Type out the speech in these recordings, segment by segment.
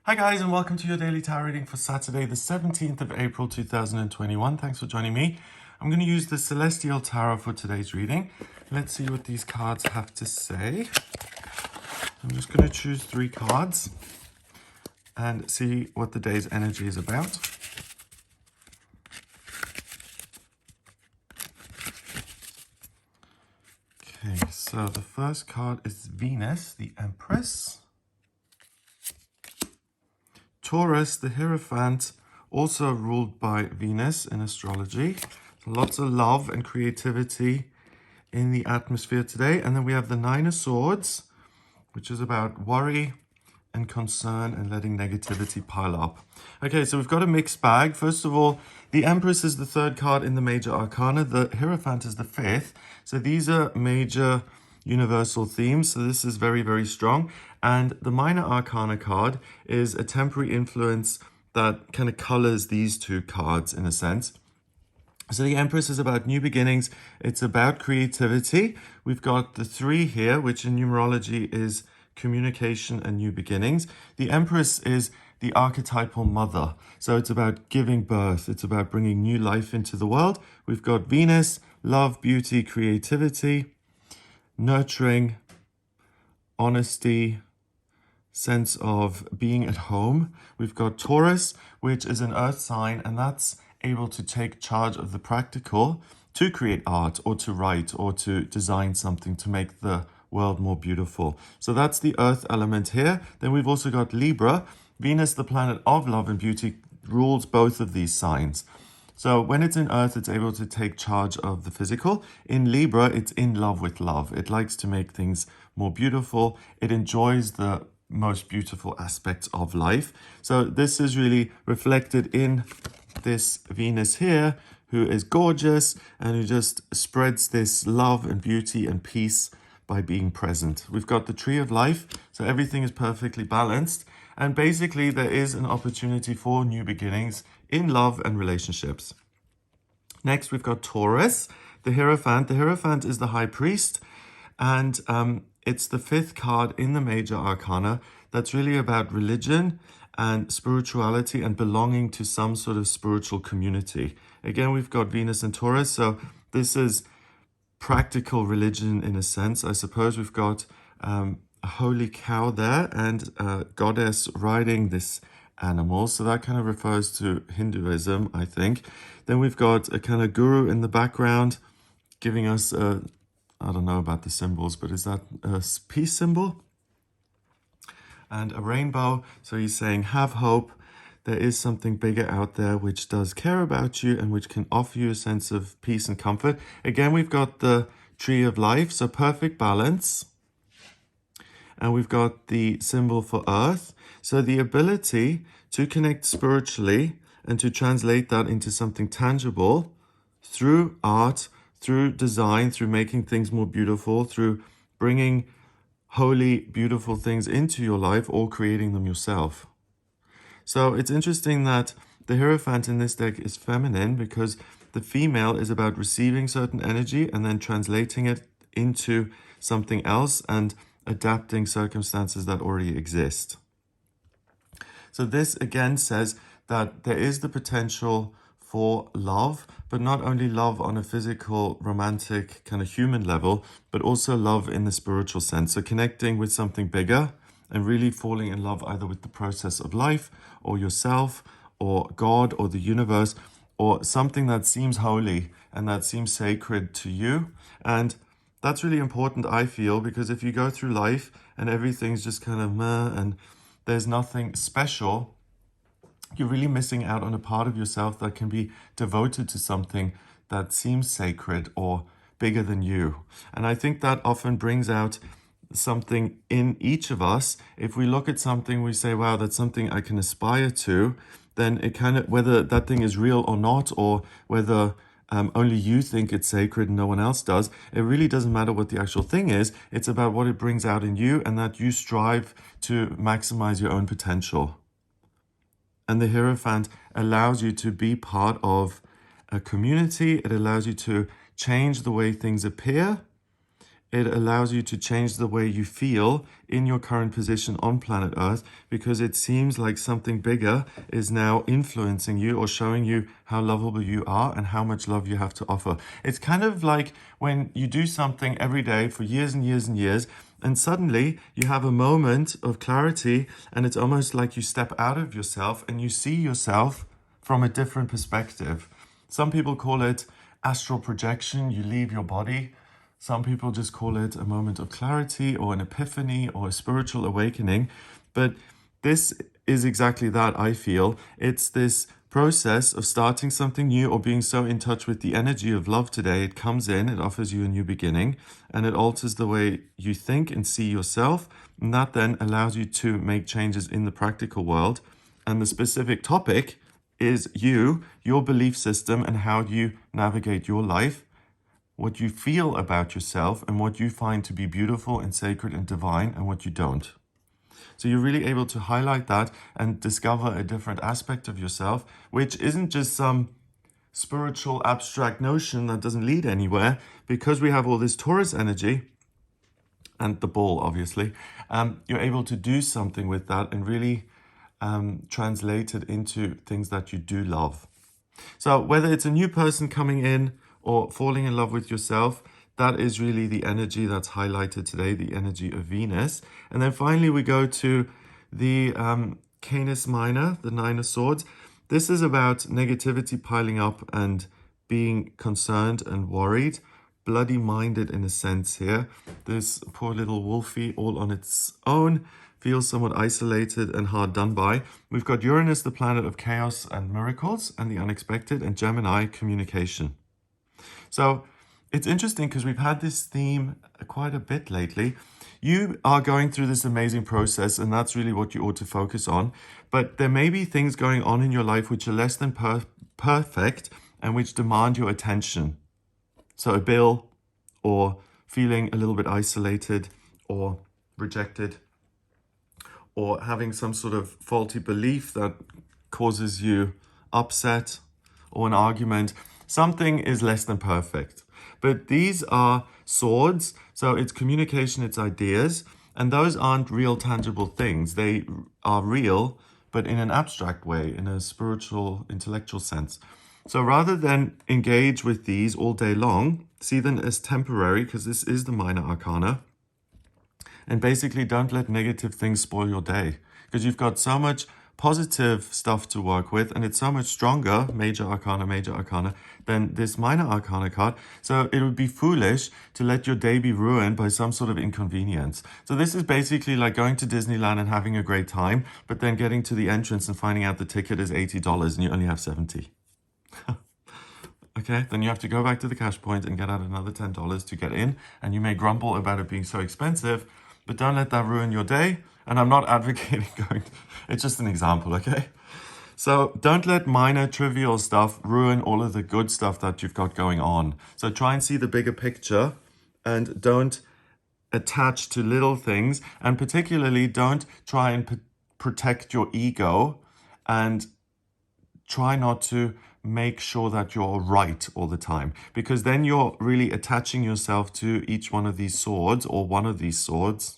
Hi guys, and welcome to your daily tarot reading for Saturday the 17th of April 2021. Thanks for joining me. I'm going to use the Celestial Tarot for today's reading. Let's see what these cards have to say. I'm just going to choose 3 cards and see what the day's energy is about. Okay, so the first card is Venus, the Empress. Taurus, the Hierophant, also ruled by Venus in astrology. Lots of love and creativity in the atmosphere today. And then we have the Nine of Swords, which is about worry and concern and letting negativity pile up. Okay, so we've got a mixed bag. First of all, the Empress is the 3rd card in the major arcana. The Hierophant is the 5th. So these are major universal themes. So this is very, very strong. And the minor arcana card is a temporary influence that kind of colors these 2 cards in a sense. So the Empress is about new beginnings. It's about creativity. We've got the 3 here, which in numerology is communication and new beginnings. The Empress is the archetypal mother. So it's about giving birth. It's about bringing new life into the world. We've got Venus, love, beauty, creativity, nurturing, honesty, sense of being at home. We've got Taurus, which is an earth sign, and that's able to take charge of the practical to create art or to write or to design something to make the world more beautiful. So that's the earth element here. Then we've also got Libra. Venus, the planet of love and beauty, rules both of these signs. So when it's in earth, it's able to take charge of the physical. In Libra, it's in love with love. It likes to make things more beautiful. It enjoys the most beautiful aspects of life. So this is really reflected in this Venus here, who is gorgeous and who just spreads this love and beauty and peace by being present. We've got the Tree of Life, so everything is perfectly balanced. And basically there is an opportunity for new beginnings in love and relationships. Next, we've got Taurus, the Hierophant. The Hierophant is the High Priest, and it's the 5th card in the major arcana that's really about religion and spirituality and belonging to some sort of spiritual community. Again, we've got Venus and Taurus, so this is practical religion in a sense. I suppose we've got a holy cow there and a goddess riding this animal. So that kind of refers to Hinduism, I think. Then we've got a kind of guru in the background giving us a, I don't know about the symbols, but is that a peace symbol? And a rainbow. So he's saying, have hope. There is something bigger out there which does care about you and which can offer you a sense of peace and comfort. Again, we've got the Tree of Life, so perfect balance. And we've got the symbol for earth. So the ability to connect spiritually and to translate that into something tangible through art, through design, through making things more beautiful, through bringing holy, beautiful things into your life or creating them yourself. So it's interesting that the Hierophant in this deck is feminine because the female is about receiving certain energy and then translating it into something else and adapting circumstances that already exist. So this again says that there is the potential for love, but not only love on a physical, romantic, kind of human level, but also love in the spiritual sense. So connecting with something bigger and really falling in love either with the process of life or yourself or God or the universe or something that seems holy and that seems sacred to you. And that's really important, I feel, because if you go through life and everything's just kind of meh and there's nothing special, you're really missing out on a part of yourself that can be devoted to something that seems sacred or bigger than you. And I think that often brings out something in each of us. If we look at something, we say, wow, that's something I can aspire to, then it kind of, whether that thing is real or not, or whether only you think it's sacred and no one else does, it really doesn't matter what the actual thing is. It's about what it brings out in you and that you strive to maximize your own potential. And the Hierophant allows you to be part of a community. It allows you to change the way things appear It allows you to change the way you feel in your current position on planet Earth, because it seems like something bigger is now influencing you or showing you how lovable you are and how much love you have to offer. It's kind of like when you do something every day for years and years and years, and suddenly you have a moment of clarity, and it's almost like you step out of yourself and you see yourself from a different perspective. Some people call it astral projection. You leave your body. Some people just call it a moment of clarity or an epiphany or a spiritual awakening. But this is exactly that, I feel. It's this process of starting something new or being so in touch with the energy of love today. It comes in, it offers you a new beginning, and it alters the way you think and see yourself. And that then allows you to make changes in the practical world. And the specific topic is you, your belief system, and how you navigate your life, what you feel about yourself, and what you find to be beautiful and sacred and divine, and what you don't. So you're really able to highlight that and discover a different aspect of yourself, which isn't just some spiritual abstract notion that doesn't lead anywhere. Because we have all this Taurus energy and the ball, obviously, you're able to do something with that and really translate it into things that you do love. So whether it's a new person coming in or falling in love with yourself, that is really the energy that's highlighted today, the energy of Venus. And then finally we go to the Canis Minor, the Nine of Swords. This is about negativity piling up and being concerned and worried, bloody-minded in a sense here. This poor little wolfie all on its own, feels somewhat isolated and hard done by. We've got Uranus, the planet of chaos and miracles and the unexpected, and Gemini, communication. So it's interesting because we've had this theme quite a bit lately. You are going through this amazing process, and that's really what you ought to focus on. But there may be things going on in your life which are less than perfect and which demand your attention. So a bill, or feeling a little bit isolated or rejected, or having some sort of faulty belief that causes you upset, or an argument. Something is less than perfect. But these are swords, so it's communication, it's ideas, and those aren't real tangible things. They are real, but in an abstract way, in a spiritual, intellectual sense. So rather than engage with these all day long, see them as temporary, because this is the minor arcana. And basically don't let negative things spoil your day, because you've got so much positive stuff to work with, and it's so much stronger, major arcana, than this minor arcana card. So it would be foolish to let your day be ruined by some sort of inconvenience. So this is basically like going to Disneyland and having a great time, but then getting to the entrance and finding out the ticket is $80 and you only have 70. Okay, then you have to go back to the cash point and get out another $10 to get in, and you may grumble about it being so expensive, but don't let that ruin your day. And I'm not advocating going to, it's just an example, okay? So don't let minor trivial stuff ruin all of the good stuff that you've got going on. So try and see the bigger picture, and don't attach to little things, and particularly don't try and protect your ego, and try not to make sure that you're right all the time, because then you're really attaching yourself to each one of these swords, or one of these swords,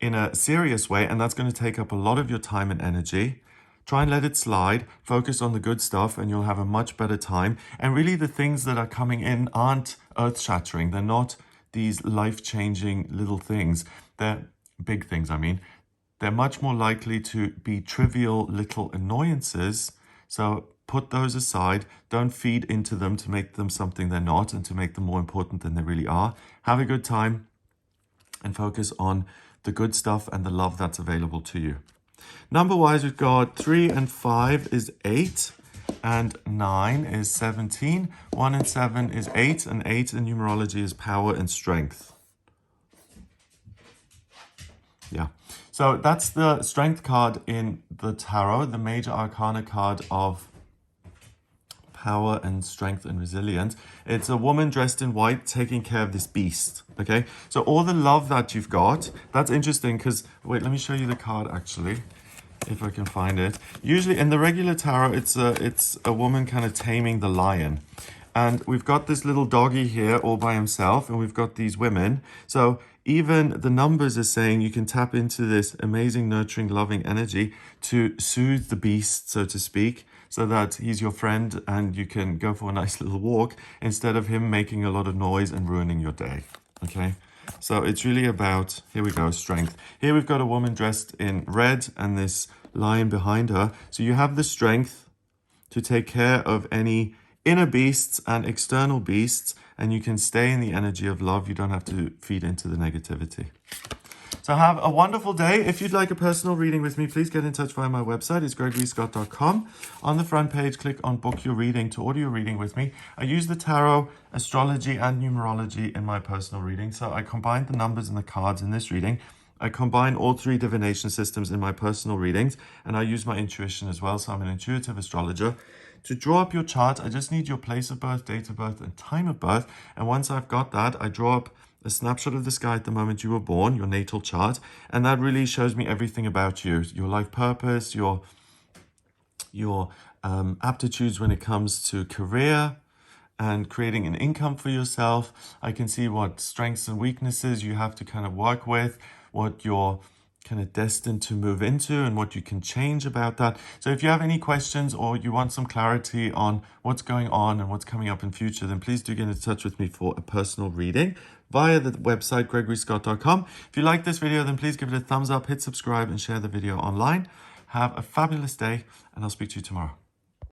in a serious way, and that's going to take up a lot of your time and energy. Try and let it slide, focus on the good stuff, and you'll have a much better time. And really the things that are coming in aren't earth-shattering. They're not these life-changing little things. They're big things, I mean. They're much more likely to be trivial little annoyances. So put those aside. Don't feed into them to make them something they're not, and to make them more important than they really are. Have a good time and focus on the good stuff and the love that's available to you. Number-wise, we've got 3 and 5 is 8, and 9 is 17. 1 and 7 is 8, and 8 in numerology is power and strength. Yeah, so that's the strength card in the tarot, the major arcana card of power and strength and resilience. It's a woman dressed in white taking care of this beast. Okay, so all the love that you've got, that's interesting because, wait, let me show you the card actually, if I can find it. Usually in the regular tarot, it's a woman kind of taming the lion. And we've got this little doggy here all by himself, and we've got these women. So even the numbers are saying you can tap into this amazing, nurturing, loving energy to soothe the beast, so to speak, so that he's your friend and you can go for a nice little walk instead of him making a lot of noise and ruining your day. Okay? So it's really about, here we go, strength. Here we've got a woman dressed in red and this lion behind her. So you have the strength to take care of any inner beasts and external beasts, and you can stay in the energy of love. You don't have to feed into the negativity. So have a wonderful day. If you'd like a personal reading with me, please get in touch via my website. It's gregoryscott.com. On the front page, click on book your reading to order your reading with me. I use the tarot, astrology, and numerology in my personal reading. So I combine the numbers and the cards in this reading. I combine all 3 divination systems in my personal readings, and I use my intuition as well. So I'm an intuitive astrologer. To draw up your chart, I just need your place of birth, date of birth, and time of birth. And once I've got that, I draw up a snapshot of the sky at the moment you were born, your natal chart. And that really shows me everything about you, your life purpose, your aptitudes when it comes to career and creating an income for yourself. I can see what strengths and weaknesses you have to kind of work with, what you're kind of destined to move into and what you can change about that. So if you have any questions or you want some clarity on what's going on and what's coming up in future, then please do get in touch with me for a personal reading via the website gregoryscott.com. If you like this video, then please give it a thumbs up, hit subscribe, and share the video online. Have a fabulous day, and I'll speak to you tomorrow.